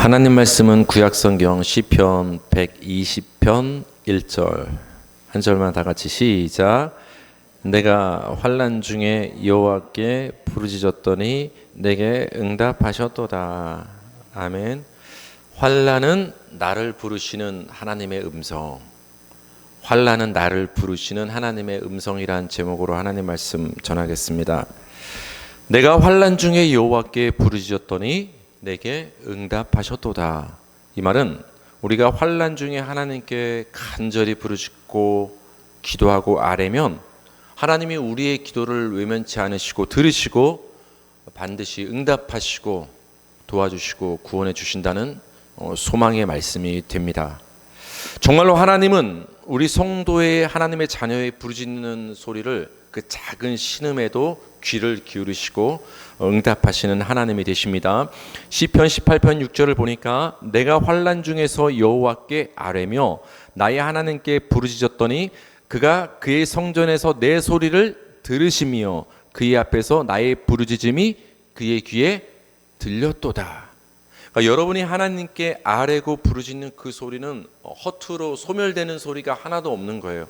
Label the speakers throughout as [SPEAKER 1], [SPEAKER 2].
[SPEAKER 1] 하나님 말씀은 구약성경 시편 120편 1절 한 절만 다 같이 시작. 내가 환난 중에 여호와께 부르짖었더니 내게 응답하셨도다. 아멘. 환난은 나를 부르시는 하나님의 음성, 환난은 나를 부르시는 하나님의 음성이란 제목으로 하나님 말씀 전하겠습니다. 내가 환난 중에 여호와께 부르짖었더니 내게 응답하셨도다. 이 말은 우리가 환난 중에 하나님께 간절히 부르짖고 기도하고 아뢰면 하나님이 우리의 기도를 외면치 않으시고 들으시고 반드시 응답하시고 도와주시고 구원해 주신다는 소망의 말씀이 됩니다. 정말로 하나님은 우리 성도의 하나님의 자녀의 부르짖는 소리를 그 작은 신음에도 귀를 기울이시고 응답하시는 하나님이 되십니다. 시편 18편 6절을 보니까 내가 환난 중에서 여호와께 아뢰며 나의 하나님께 부르짖었더니 그가 그의 성전에서 내 소리를 들으시며 그의 앞에서 나의 부르짖음이 그의 귀에 들렸도다. 그러니까 여러분이 하나님께 아뢰고 부르짖는 그 소리는 허투루 소멸되는 소리가 하나도 없는 거예요.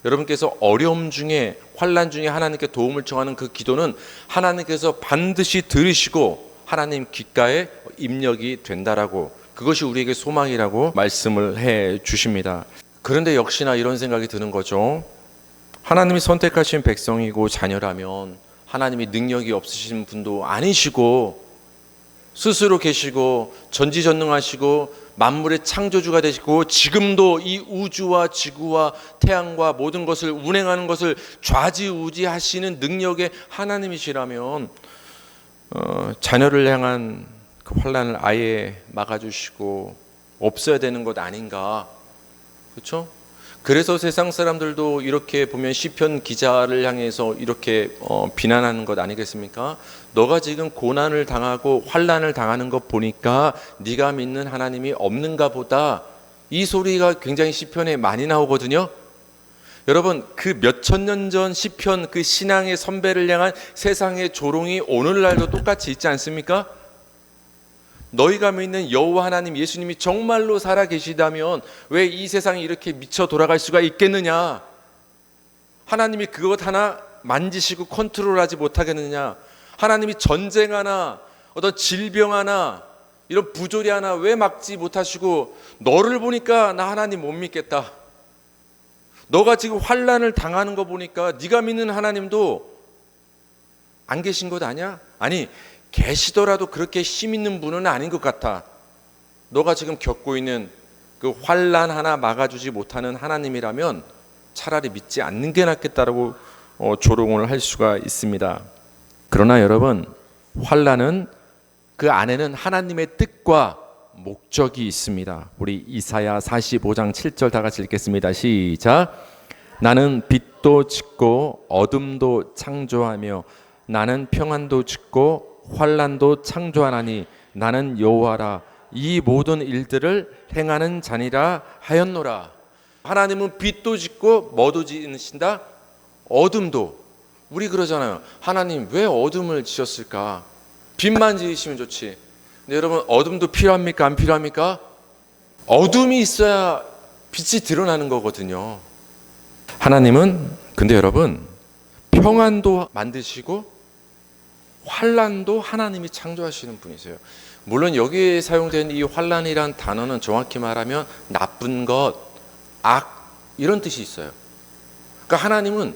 [SPEAKER 1] 여러분께서 어려움 중에 환난 중에 하나님께 도움을 청하는 그 기도는 하나님께서 반드시 들으시고 하나님 귓가에 입력이 된다라고, 그것이 우리에게 소망이라고 말씀을 해 주십니다. 그런데 역시나 이런 생각이 드는 거죠. 하나님이 선택하신 백성이고 자녀라면 하나님이 능력이 없으신 분도 아니시고 스스로 계시고 전지전능하시고 만물의 창조주가 되시고 지금도 이 우주와 지구와 태양과 모든 것을 운행하는 것을 좌지우지하시는 능력의 하나님이시라면 자녀를 향한 그 환난을 아예 막아주시고 없어야 되는 것 아닌가, 그렇죠? 그래서 세상 사람들도 이렇게 보면 시편 기자를 향해서 이렇게 비난하는 것 아니겠습니까? 너가 지금 고난을 당하고 환난을 당하는 것 보니까 네가 믿는 하나님이 없는가 보다, 이 소리가 굉장히 시편에 많이 나오거든요. 여러분, 그 몇천 년 전 시편, 그 신앙의 선배를 향한 세상의 조롱이 오늘날도 똑같이 있지 않습니까? 너희가 믿는 여호와 하나님 예수님이 정말로 살아 계시다면 왜 이 세상이 이렇게 미쳐 돌아갈 수가 있겠느냐? 하나님이 그것 하나 만지시고 컨트롤하지 못하겠느냐? 하나님이 전쟁 하나, 어떤 질병 하나, 이런 부조리 하나 왜 막지 못하시고 너를 보니까 나 하나님 못 믿겠다. 너가 지금 환난을 당하는 거 보니까 네가 믿는 하나님도 안 계신 것 아니야? 아니, 계시더라도 그렇게 힘 있는 분은 아닌 것 같아. 너가 지금 겪고 있는 그 환난 하나 막아주지 못하는 하나님이라면 차라리 믿지 않는 게 낫겠다라고 조롱을 할 수가 있습니다. 그러나 여러분, 환난은 그 안에는 하나님의 뜻과 목적이 있습니다. 우리 이사야 45장 7절 다 같이 읽겠습니다. 시작. 나는 빛도 짓고 어둠도 창조하며 나는 평안도 짓고 환난도 창조하나니 나는 여호와라 이 모든 일들을 행하는 자니라 하였노라. 하나님은 빛도 짓고 뭐도 지으신다? 어둠도. 우리 그러잖아요. 하나님 왜 어둠을 지셨을까? 빛만 지으시면 좋지. 근데 여러분, 어둠도 필요합니까? 안 필요합니까? 어둠이 있어야 빛이 드러나는 거거든요. 하나님은 근데 여러분, 평안도 만드시고 환난도 하나님이 창조하시는 분이세요. 물론 여기에 사용된 이 환난이란 단어는 정확히 말하면 나쁜 것, 악, 이런 뜻이 있어요. 그러니까 하나님은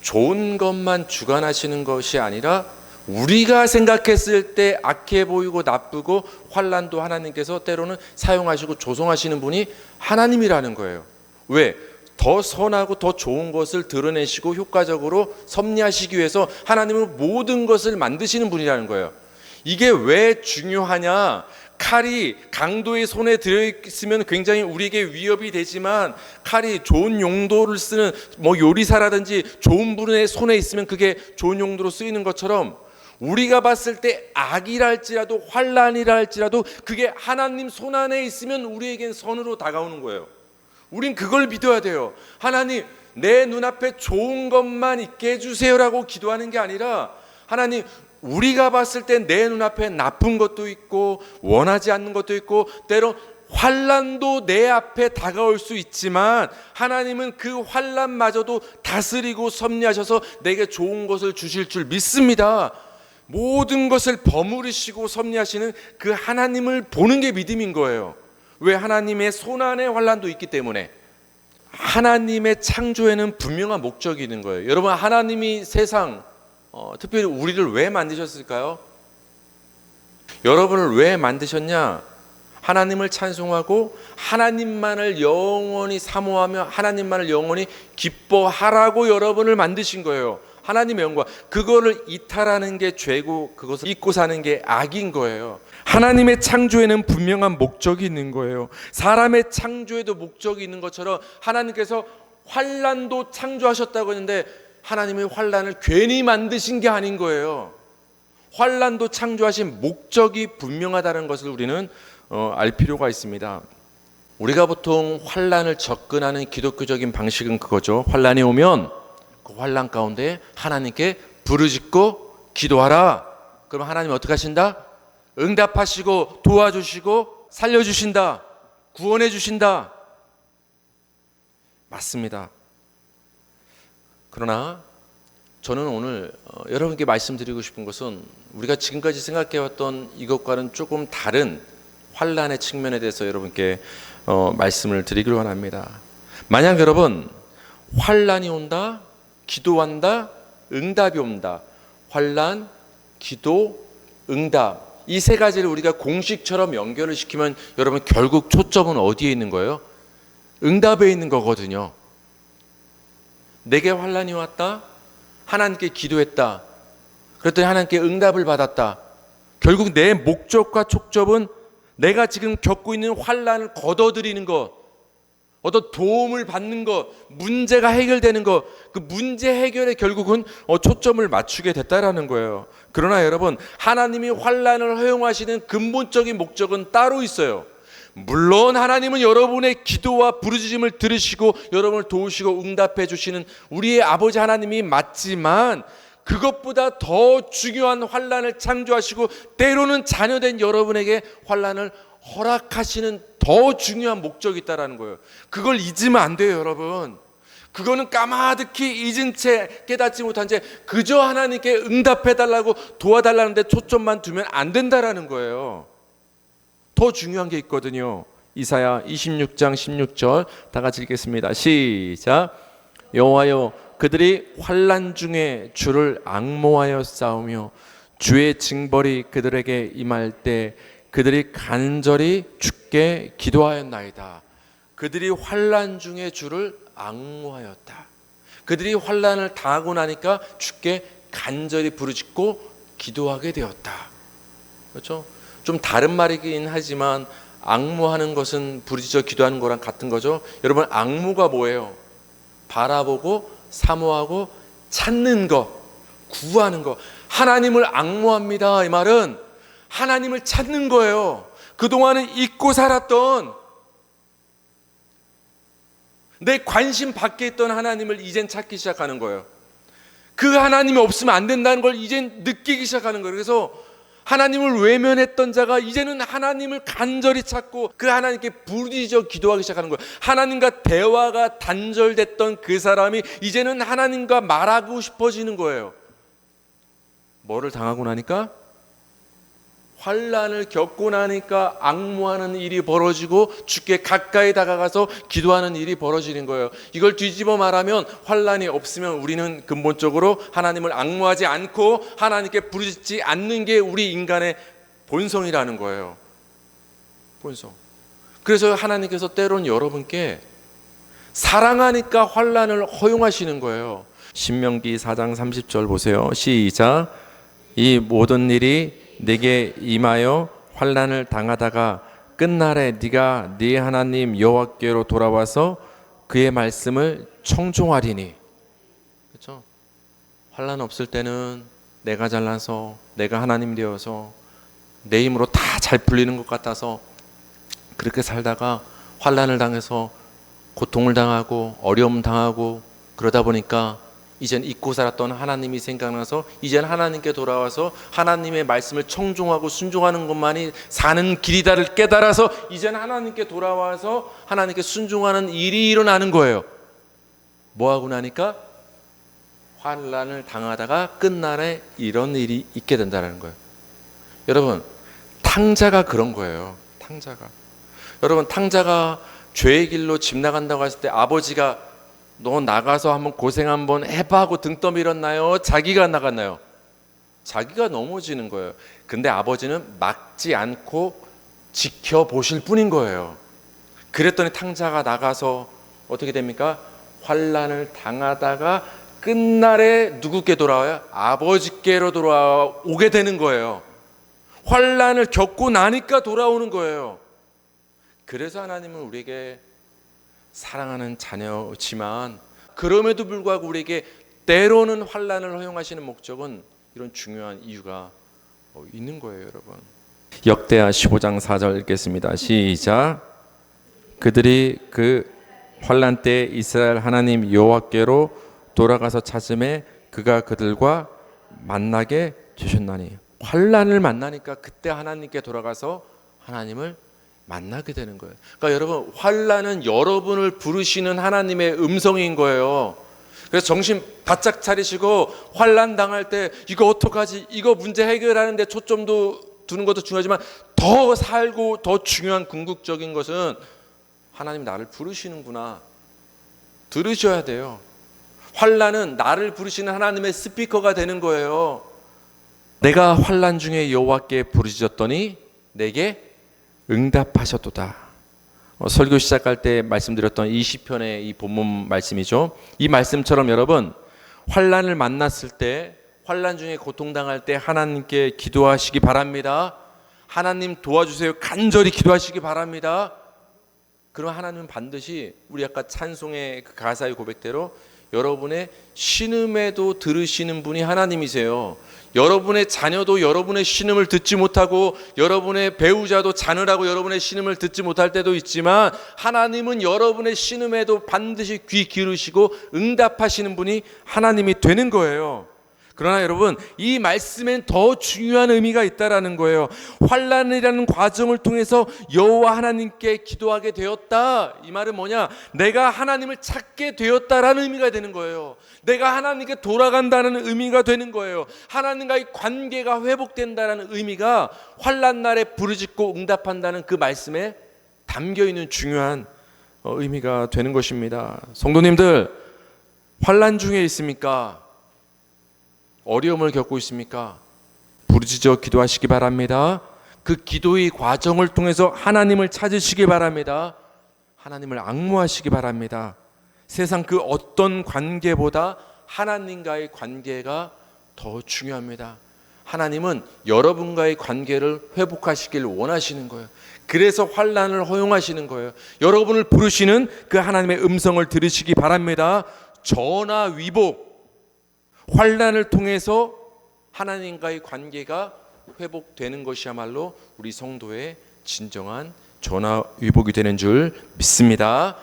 [SPEAKER 1] 좋은 것만 주관하시는 것이 아니라 우리가 생각했을 때 악해 보이고 나쁘고 환난도 하나님께서 때로는 사용하시고 조성하시는 분이 하나님이라는 거예요. 왜? 더 선하고 더 좋은 것을 드러내시고 효과적으로 섭리하시기 위해서 하나님은 모든 것을 만드시는 분이라는 거예요. 이게 왜 중요하냐? 칼이 강도의 손에 들어있으면 굉장히 우리에게 위협이 되지만 칼이 좋은 용도를 쓰는 요리사라든지 좋은 분의 손에 있으면 그게 좋은 용도로 쓰이는 것처럼 우리가 봤을 때 악이라 할지라도 환난이라 할지라도 그게 하나님 손 안에 있으면 우리에겐 선으로 다가오는 거예요. 우린 그걸 믿어야 돼요. 하나님, 내 눈앞에 좋은 것만 있게 해주세요라고 기도하는 게 아니라 하나님, 우리가 봤을 때 내 눈앞에 나쁜 것도 있고 원하지 않는 것도 있고 때로 환난도 내 앞에 다가올 수 있지만 하나님은 그 환난마저도 다스리고 섭리하셔서 내게 좋은 것을 주실 줄 믿습니다. 모든 것을 버무리시고 섭리하시는 그 하나님을 보는 게 믿음인 거예요. 왜? 하나님의 손안에 환난도 있기 때문에. 하나님의 창조에는 분명한 목적이 있는 거예요. 여러분, 하나님이 세상, 특별히 우리를 왜 만드셨을까요? 여러분을 왜 만드셨냐? 하나님을 찬송하고 하나님만을 영원히 사모하며 하나님만을 영원히 기뻐하라고 여러분을 만드신 거예요. 하나님의 영광. 그거를 이탈하는 게 죄고 그것을 잊고 사는 게 악인 거예요. 하나님의 창조에는 분명한 목적이 있는 거예요. 사람의 창조에도 목적이 있는 것처럼 하나님께서 환난도 창조하셨다고 했는데 하나님이 환난을 괜히 만드신 게 아닌 거예요. 환난도 창조하신 목적이 분명하다는 것을 우리는 알 필요가 있습니다. 우리가 보통 환난을 접근하는 기독교적인 방식은 그거죠. 환난이 오면 그 환난 가운데 하나님께 부르짖고 기도하라. 그럼 하나님 어떻게 하신다? 응답하시고 도와주시고 살려주신다. 구원해 주신다. 맞습니다. 그러나 저는 오늘 여러분께 말씀드리고 싶은 것은 우리가 지금까지 생각해왔던 이것과는 조금 다른 환난의 측면에 대해서 여러분께 말씀을 드리기로 합니다. 만약 여러분 환난이 온다, 기도한다, 응답이 온다. 환난, 기도, 응답. 이 세 가지를 우리가 공식처럼 연결을 시키면 여러분 결국 초점은 어디에 있는 거예요? 응답에 있는 거거든요. 내게 환난이 왔다. 하나님께 기도했다. 그랬더니 하나님께 응답을 받았다. 결국 내 목적과 촉점은 내가 지금 겪고 있는 환난을 걷어들이는 것, 어떤 도움을 받는 것, 문제가 해결되는 것, 그 문제 해결에 결국은 초점을 맞추게 됐다라는 거예요. 그러나 여러분, 하나님이 환난을 허용하시는 근본적인 목적은 따로 있어요. 물론 하나님은 여러분의 기도와 부르짖음을 들으시고 여러분을 도우시고 응답해 주시는 우리의 아버지 하나님이 맞지만 그것보다 더 중요한 환난을 창조하시고 때로는 자녀된 여러분에게 환난을 허락하시는 더 중요한 목적이 있다는 거예요. 그걸 잊으면 안 돼요, 여러분. 그거는 까마득히 잊은 채 깨닫지 못한 채 그저 하나님께 응답해달라고 도와달라는 데 초점만 두면 안 된다는 거예요. 더 중요한 게 있거든요. 이사야 26장 16절 다 같이 읽겠습니다. 시작. 여호와여, 그들이 환난 중에 주를 앙모하여 싸우며 주의 징벌이 그들에게 임할 때 그들이 간절히 주께 기도하였나이다. 그들이 환난 중에 주를 앙모하였다. 그들이 환난을 당하고 나니까 주께 간절히 부르짖고 기도하게 되었다. 그렇죠? 좀 다른 말이긴 하지만 앙모하는 것은 부르짖어 기도하는 거랑 같은 거죠. 여러분, 앙모가 뭐예요? 바라보고 사모하고 찾는 것, 구하는 것. 하나님을 앙모합니다. 이 말은 하나님을 찾는 거예요. 그동안은 잊고 살았던 내 관심 밖에 있던 하나님을 이젠 찾기 시작하는 거예요. 그 하나님이 없으면 안 된다는 걸 이젠 느끼기 시작하는 거예요. 그래서 하나님을 외면했던 자가 이제는 하나님을 간절히 찾고 그 하나님께 부르짖어 기도하기 시작하는 거예요. 하나님과 대화가 단절됐던 그 사람이 이제는 하나님과 말하고 싶어지는 거예요. 뭐를 당하고 나니까? 환난을 겪고 나니까 앙모하는 일이 벌어지고 주께 가까이 다가가서 기도하는 일이 벌어지는 거예요. 이걸 뒤집어 말하면 환난이 없으면 우리는 근본적으로 하나님을 앙모하지 않고 하나님께 부르짖지 않는 게 우리 인간의 본성이라는 거예요. 본성. 그래서 하나님께서 때로는 여러분께 사랑하니까 환난을 허용하시는 거예요. 신명기 4장 30절 보세요. 시작. 이 모든 일이 네게 임하여 환난을 당하다가 끝날에 네가 네 하나님 여호와께로 돌아와서 그의 말씀을 청종하리니. 그렇죠? 환난 없을 때는 내가 잘나서 내가 하나님 되어서 내 힘으로 다 잘 풀리는 것 같아서 그렇게 살다가 환난을 당해서 고통을 당하고 어려움 당하고 그러다 보니까 이젠 잊고 살았던 하나님이 생각나서 이젠 하나님께 돌아와서 하나님의 말씀을 청종하고 순종하는 것만이 사는 길이다를 깨달아서 이젠 하나님께 돌아와서 하나님께 순종하는 일이 일어나는 거예요. 뭐하고 나니까 환난을 당하다가 끝날에 이런 일이 있게 된다는 거예요. 여러분, 탕자가 그런 거예요. 탕자가. 여러분, 탕자가 죄의 길로 집 나간다고 했을 때 아버지가 너 나가서 한번 고생 한번 해봐 하고 등 떠밀었나요? 자기가 나갔나요? 자기가 넘어지는 거예요. 근데 아버지는 막지 않고 지켜보실 뿐인 거예요. 그랬더니 탕자가 나가서 어떻게 됩니까? 환난을 당하다가 끝날에 누구께 돌아와요? 아버지께로 돌아오게 되는 거예요. 환난을 겪고 나니까 돌아오는 거예요. 그래서 하나님은 우리에게 사랑하는 자녀지만 그럼에도 불구하고 우리에게 때로는 환난을 허용하시는 목적은 이런 중요한 이유가 있는 거예요, 여러분. 역대하 15장 4절 읽겠습니다. 시작. 그들이 그 환난 때 이스라엘 하나님 여호와께로 돌아가서 찾음에 그가 그들과 만나게 되셨나니. 환난을 만나니까 그때 하나님께 돌아가서 하나님을 만나게 되는 거예요. 그러니까 여러분, 환난은 여러분을 부르시는 하나님의 음성인 거예요. 그래서 정신 바짝 차리시고 환난 당할 때 이거 어떡하지? 이거 문제 해결하는 데 초점도 두는 것도 중요하지만 더 살고 더 중요한 궁극적인 것은 하나님 나를 부르시는구나. 들으셔야 돼요. 환난은 나를 부르시는 하나님의 스피커가 되는 거예요. 내가 환난 중에 여호와께 부르짖었더니 내게 응답하셨도다. 설교 시작할 때 말씀드렸던 이 시편의 이 본문 말씀이죠. 이 말씀처럼 여러분, 환난을 만났을 때, 환난 중에 고통당할 때 하나님께 기도하시기 바랍니다. 하나님 도와주세요. 간절히 기도하시기 바랍니다. 그럼 하나님은 반드시 우리 아까 찬송의 그 가사의 고백대로 여러분의 신음에도 들으시는 분이 하나님이세요. 여러분의 자녀도 여러분의 신음을 듣지 못하고 여러분의 배우자도 자느라고 여러분의 신음을 듣지 못할 때도 있지만 하나님은 여러분의 신음에도 반드시 귀 기울이시고 응답하시는 분이 하나님이 되는 거예요. 그러나 여러분, 이 말씀엔 더 중요한 의미가 있다라는 거예요. 환난이라는 과정을 통해서 여호와 하나님께 기도하게 되었다. 이 말은 뭐냐? 내가 하나님을 찾게 되었다라는 의미가 되는 거예요. 내가 하나님께 돌아간다는 의미가 되는 거예요. 하나님과의 관계가 회복된다는 의미가 환난 날에 부르짖고 응답한다는 그 말씀에 담겨 있는 중요한 의미가 되는 것입니다. 성도님들, 환난 중에 있습니까? 어려움을 겪고 있습니까? 부르짖어 기도하시기 바랍니다. 그 기도의 과정을 통해서 하나님을 찾으시기 바랍니다. 하나님을 앙모하시기 바랍니다. 세상 그 어떤 관계보다 하나님과의 관계가 더 중요합니다. 하나님은 여러분과의 관계를 회복하시길 원하시는 거예요. 그래서 환난을 허용하시는 거예요. 여러분을 부르시는 그 하나님의 음성을 들으시기 바랍니다. 전화 위복, 환난을 통해서 하나님과의 관계가 회복되는 것이야말로 우리 성도의 진정한 전화 위복이 되는 줄 믿습니다.